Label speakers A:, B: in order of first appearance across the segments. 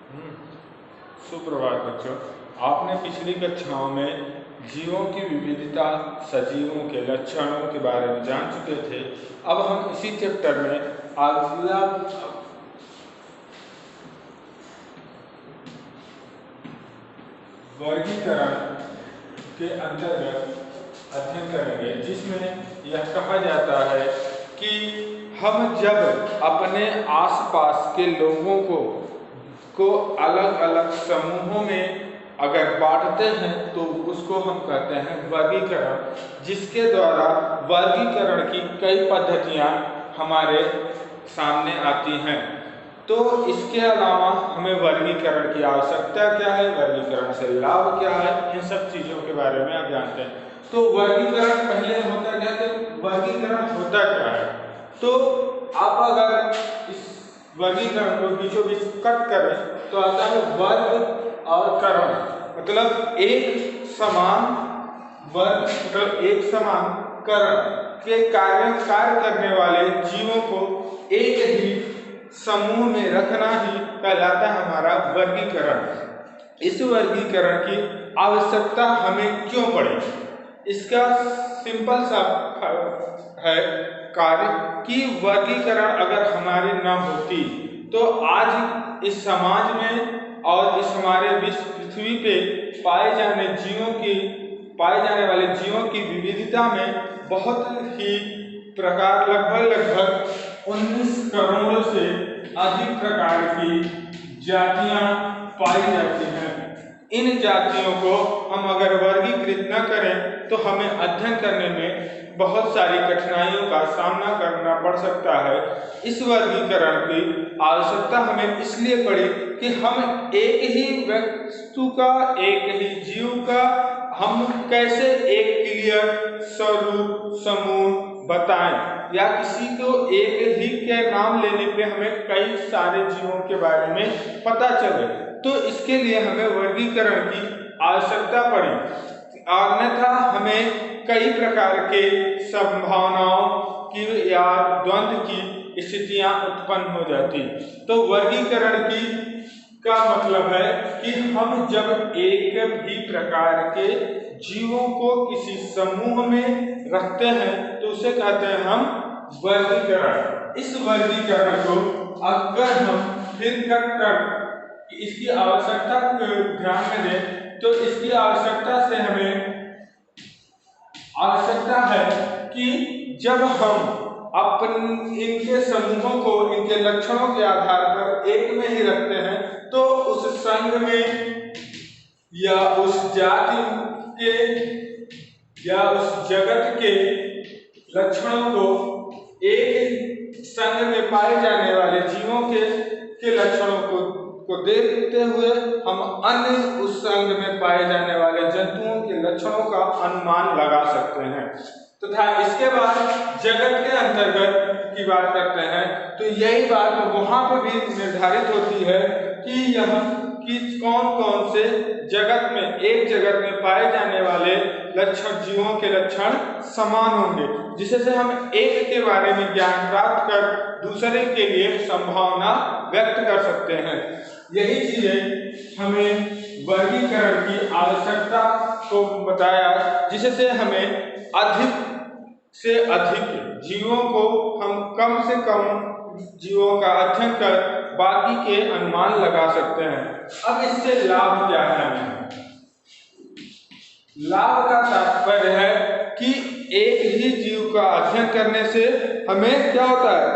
A: हम्म, सुप्रभात बच्चों। आपने पिछली कक्षाओं में जीवों की विविधता, सजीवों के लक्षणों के बारे में जान चुके थे। अब हम इसी चैप्टर में अगला वर्गीकरण के अंतर्गत अध्ययन करेंगे, जिसमें यह कहा जाता है कि हम जब अपने आसपास के लोगों को अलग अलग समूहों में अगर बांटते हैं तो उसको हम कहते हैं वर्गीकरण, जिसके द्वारा वर्गीकरण की कई पद्धतियां हमारे सामने आती हैं। तो इसके अलावा हमें वर्गीकरण की आवश्यकता क्या है, वर्गीकरण से लाभ क्या है, इन सब चीज़ों के बारे में आप जानते हैं। तो वर्गीकरण पहले होता क्या है, वर्गीकरण होता क्या है। तो आप अगर इस वर्गीकरण को बीचों बीच कट करें तो आता है वर्ग और करण, मतलब एक समान वर्ग मतलब एक समान करण के कार्य करने वाले जीवों को एक ही समूह में रखना ही कहलाता है हमारा वर्गीकरण। इस वर्गीकरण की आवश्यकता हमें क्यों पड़ी, इसका सिंपल सा है कार्य कि वर्गीकरण अगर हमारी न होती तो आज इस समाज में और इस हमारे विश्व पृथ्वी पे पाए जाने वाले जीवों की विविधता में बहुत ही प्रकार लगभग 19 करोड़ से अधिक प्रकार की जातियां पाई जाती हैं। इन जातियों को हम अगर वर्गीकृत न करें तो हमें अध्ययन करने में बहुत सारी कठिनाइयों का सामना करना पड़ सकता है। इस वर्गीकरण की आवश्यकता हमें इसलिए पड़ी कि हम एक ही वस्तु का, एक ही जीव का हम कैसे एक क्लियर स्वरूप समूह बताएं, या किसी को एक ही के नाम लेने पे हमें कई सारे जीवों के बारे में पता चले। तो इसके लिए हमें वर्गीकरण की आवश्यकता पड़ी, अन्यथा हमें कई प्रकार के संभावनाओं की या द्वंद्व की स्थितियां उत्पन्न हो जाती। तो वर्गीकरण की का मतलब है कि हम जब एक भी प्रकार के जीवों को किसी समूह में रखते हैं तो उसे कहते हैं हम वर्गीकरण। इस वर्गीकरण को अगर हम फिर कर इसकी आवश्यकता को ध्यान में दें तो इसकी आवश्यकता से हमें आवश्यकता है कि जब हम इनके समूहों को इनके लक्षणों के आधार पर एक में ही रखते हैं तो उस संघ में या उस जाति के या उस जगत के लक्षणों को एक संघ में पाए जाने वाले जीवों के लक्षणों को देखते हुए हम अन्य उस संघ में पाए जाने वाले जंतुओं के लक्षणों का अनुमान लगा सकते हैं। तथा इसके बाद जगत के अंतर्गत की बात करते हैं तो यही बात वहां पर भी निर्धारित होती है कि यह कि कौन कौन से जगत में एक जगत में पाए जाने वाले लक्षण जीवों के लक्षण समान होंगे, जिससे हम एक के बारे में ज्ञान प्राप्त कर दूसरे के लिए संभावना व्यक्त कर सकते हैं। यही चीजें हमें वर्गीकरण की आवश्यकता को बताया, जिससे हमें अधिक से अधिक जीवों को हम कम से कम जीवों का अध्ययन कर बाकी के अनुमान लगा सकते हैं। अब इससे लाभ क्या है हमें? लाभ का तात्पर्य है कि एक ही जीव का अध्ययन करने से हमें क्या होता है,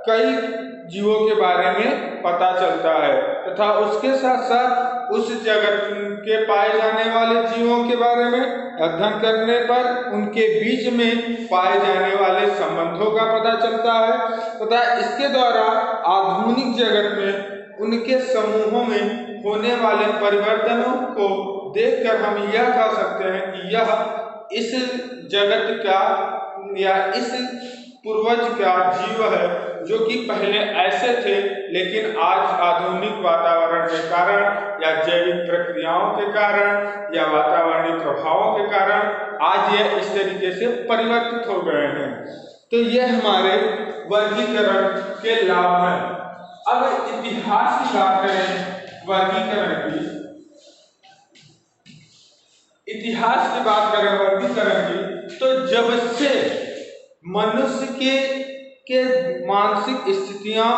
A: कई जीवों के बारे में पता चलता है तथा उसके साथ साथ उस जगत के पाए जाने वाले जीवों के बारे में अध्ययन करने पर उनके बीच में पाए जाने वाले संबंधों का पता चलता है तथा इसके द्वारा आधुनिक जगत में उनके समूहों में होने वाले परिवर्तनों को देखकर हम यह कह सकते हैं कि यह इस जगत का या इस पूर्वज का जीव है जो कि पहले ऐसे थे, लेकिन आज आधुनिक वातावरण के कारण या जैविक प्रक्रियाओं के कारण या वातावरणीय प्रभावों के कारण आज यह इस तरीके से परिवर्तित हो गए हैं। तो यह हमारे वर्गीकरण के लाभ हैं। अब इतिहास की बात करें वर्गीकरण की, इतिहास की बात करें वर्गीकरण की, तो जब से मनुष्य के मानसिक स्थितियां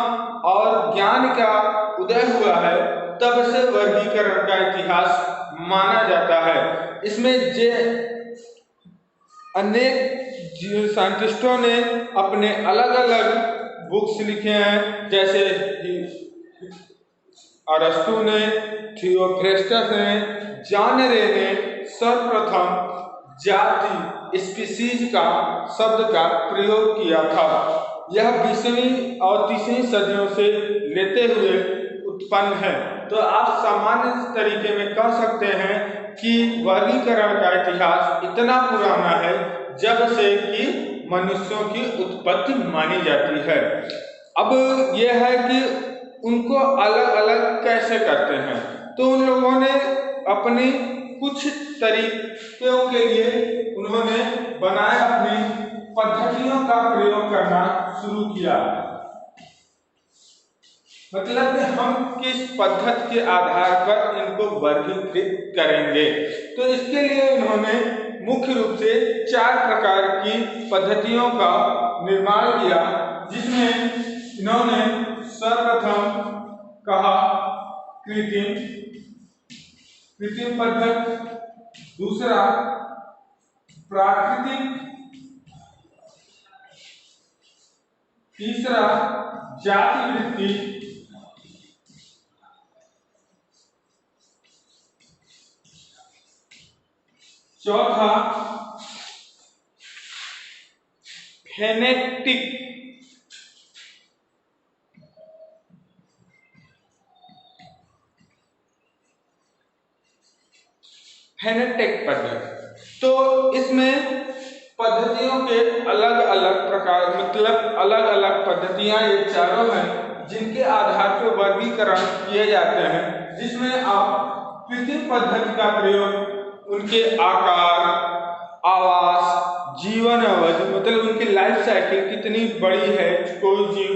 A: और ज्ञान का उदय हुआ है, तब से वर्गीकरण का इतिहास माना जाता है। इसमें अनेक साइंटिस्टों ने अपने अलग अलग बुक्स लिखे हैं, जैसे अरस्तु ने, थियोफ्रेस्टस ने, जॉन रे ने सर्वप्रथम जाति स्पीसीज का शब्द का प्रयोग किया था। यह 20वीं और 30वीं सदियों से लेते हुए उत्पन्न है। तो आप सामान्य तरीके में कह सकते हैं कि वर्गीकरण का इतिहास इतना पुराना है जब से कि मनुष्यों की उत्पत्ति मानी जाती है। अब यह है कि उनको अलग अलग कैसे करते हैं, तो उन लोगों ने अपनी कुछ तरीकों के लिए उन्होंने बनाए, अपनी पद्धतियों का प्रयोग करना शुरू किया। मतलब कि हम किस पद्धति के आधार पर इनको वर्गीकृत करेंगे, तो इसके लिए उन्होंने मुख्य रूप से 4 प्रकार की पद्धतियों का निर्माण किया, जिसमें इन्होंने सर्वप्रथम कहा कृत्रिम पद्धति, दूसरा प्राकृतिक, तीसरा जाति वृत्ति, चौथा फेनेटिक, पद्धति। तो इसमें पद्धतियों के अलग अलग प्रकार, मतलब अलग अलग पद्धतियां ये चारों हैं जिनके आधार पर वर्गीकरण किए जाते हैं, जिसमें आप कृत्रिम पद्धति का प्रयोग उनके आकार, आवास, जीवन अवधि, मतलब उनकी लाइफ साइकिल कितनी बड़ी है, कोई जीव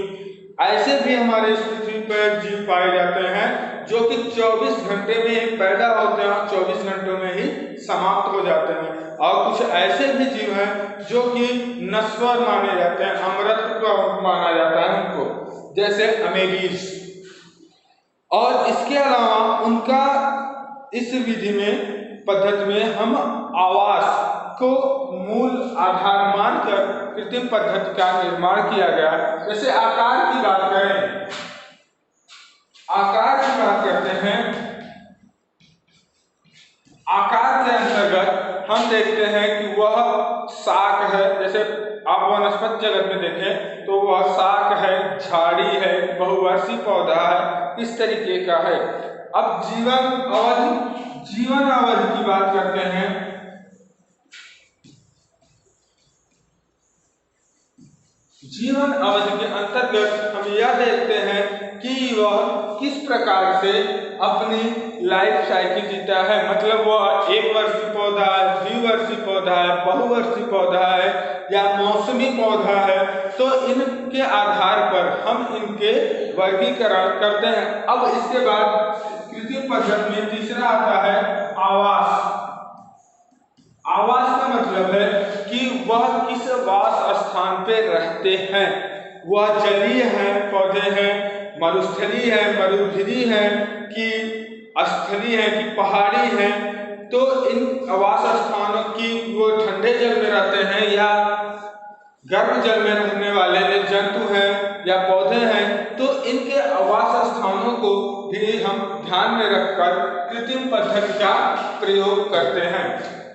A: ऐसे भी हमारे इस पृथ्वी पर जीव पाए जाते हैं जो कि 24 घंटे में ही पैदा होते हैं और 24 घंटों में ही समाप्त हो जाते हैं, और कुछ ऐसे भी जीव हैं जो कि नश्वर माने जाते हैं, अमृत माना जाता है उनको, जैसे अमेबीज। और इसके अलावा उनका इस विधि में, पद्धति में हम आवास को मूल आधार मानकर कृत्रिम पद्धति का निर्माण किया गया। जैसे आकार की बात करें, आकार की बात करते हैं, आकार के अंतर्गत हम देखते हैं कि वह शाक है, जैसे आप वनस्पति जगत में देखें तो वह शाक है, झाड़ी है, बहुवर्षीय पौधा है, इस तरीके का है। अब जीवन अवधि की बात करते हैं, जीवन अवधि के अंतर्गत हम यह देखते हैं कि वह किस प्रकार से अपनी लाइफ साइकिल जीता है, मतलब वह 1 वर्षीय पौधा है, द्विवर्षीय पौधा है, बहुवर्षीय पौधा है या मौसमी पौधा है, तो इनके आधार पर हम इनके वर्गीकरण करते हैं। अब इसके बाद कृत्रिम पद्धति में तीसरा आता है आवास। आवास का मतलब है कि वह किस वास स्थान पे रहते हैं, वह जलीय है, पौधे हैं, मरुस्थलीय है, मरुभूमि है, कि स्थलीय है, कि पहाड़ी है, तो इन आवास स्थानों की, वो ठंडे जल में रहते हैं या गर्म जल में रहने वाले जंतु हैं या पौधे हैं, तो इनके आवास स्थानों को भी हम ध्यान में रखकर कृत्रिम पद्धति का प्रयोग करते हैं।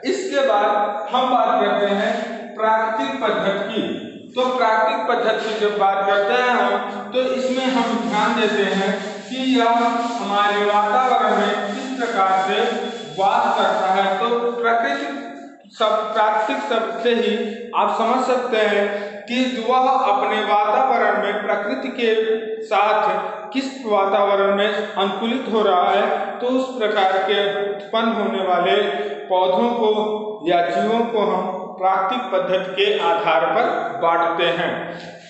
A: इसके बाद हम बात करते हैं प्राकृतिक पद्धति की। तो प्राकृतिक पद्धति की जब बात करते हैं हम, तो इसमें हम ध्यान देते हैं कि यह हमारे वातावरण में किस प्रकार से वास करता है। तो प्राकृतिक शब्द से ही आप समझ सकते हैं कि वह अपने वातावरण में प्रकृति के साथ किस वातावरण में अनुकूलित हो रहा है, तो उस प्रकार के उत्पन्न होने वाले पौधों को या जीवों को हम प्राकृतिक पद्धति के आधार पर बांटते हैं।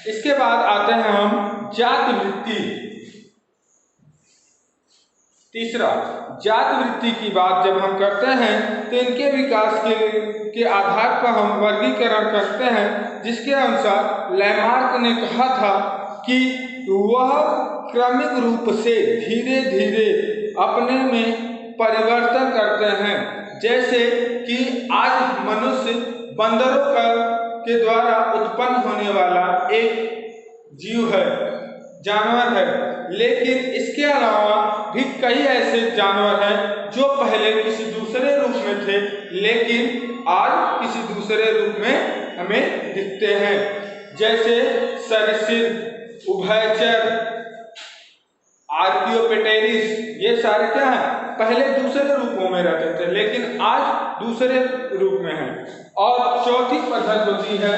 A: इसके बाद आते हैं हम जाति वृत्ति। तीसरा, जात वृत्ति की बात जब हम करते हैं तो इनके विकास के आधार पर हम वर्गीकरण करते हैं, जिसके अनुसार लैमार्क ने कहा था कि वह क्रमिक रूप से धीरे धीरे अपने में परिवर्तन करते हैं। जैसे कि आज मनुष्य बंदरों के द्वारा उत्पन्न होने वाला एक जीव है, जानवर है, लेकिन इसके अलावा भी कई ऐसे जानवर हैं जो पहले किसी दूसरे रूप में थे लेकिन आज किसी दूसरे रूप में हमें दिखते हैं। जैसे सरीसृप, उभयचर, आर्कियोपेटेरिस, ये सारे क्या हैं, पहले दूसरे रूपों में रहते थे लेकिन आज दूसरे रूप में हैं। और चौथी पद्धत होती है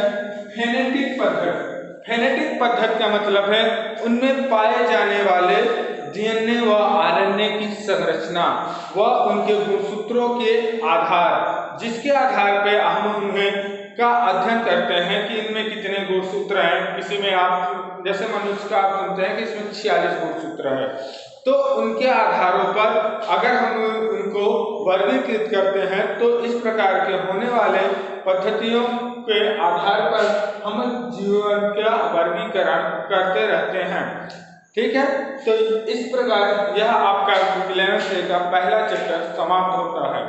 A: फेनेटिक पद्धत। फेनेटिक पद्धत का मतलब है उनमें पाए जाने वाले डीएनए व आरएनए की संरचना व उनके गुणसूत्रों के आधार, जिसके आधार पे हम उन्हें का अध्ययन करते हैं कि इनमें कितने गुणसूत्र हैं। किसी में आप जैसे मनुष्य का आप सुनते हैं कि इसमें 46 गुणसूत्र है, तो उनके आधारों पर अगर हम उनको वर्गीकृत करते हैं तो इस प्रकार के होने वाले पद्धतियों के आधार पर हम जीवन का वर्गीकरण करते रहते हैं। ठीक है, तो इस प्रकार यह आपका 11th का पहला चैप्टर समाप्त होता है।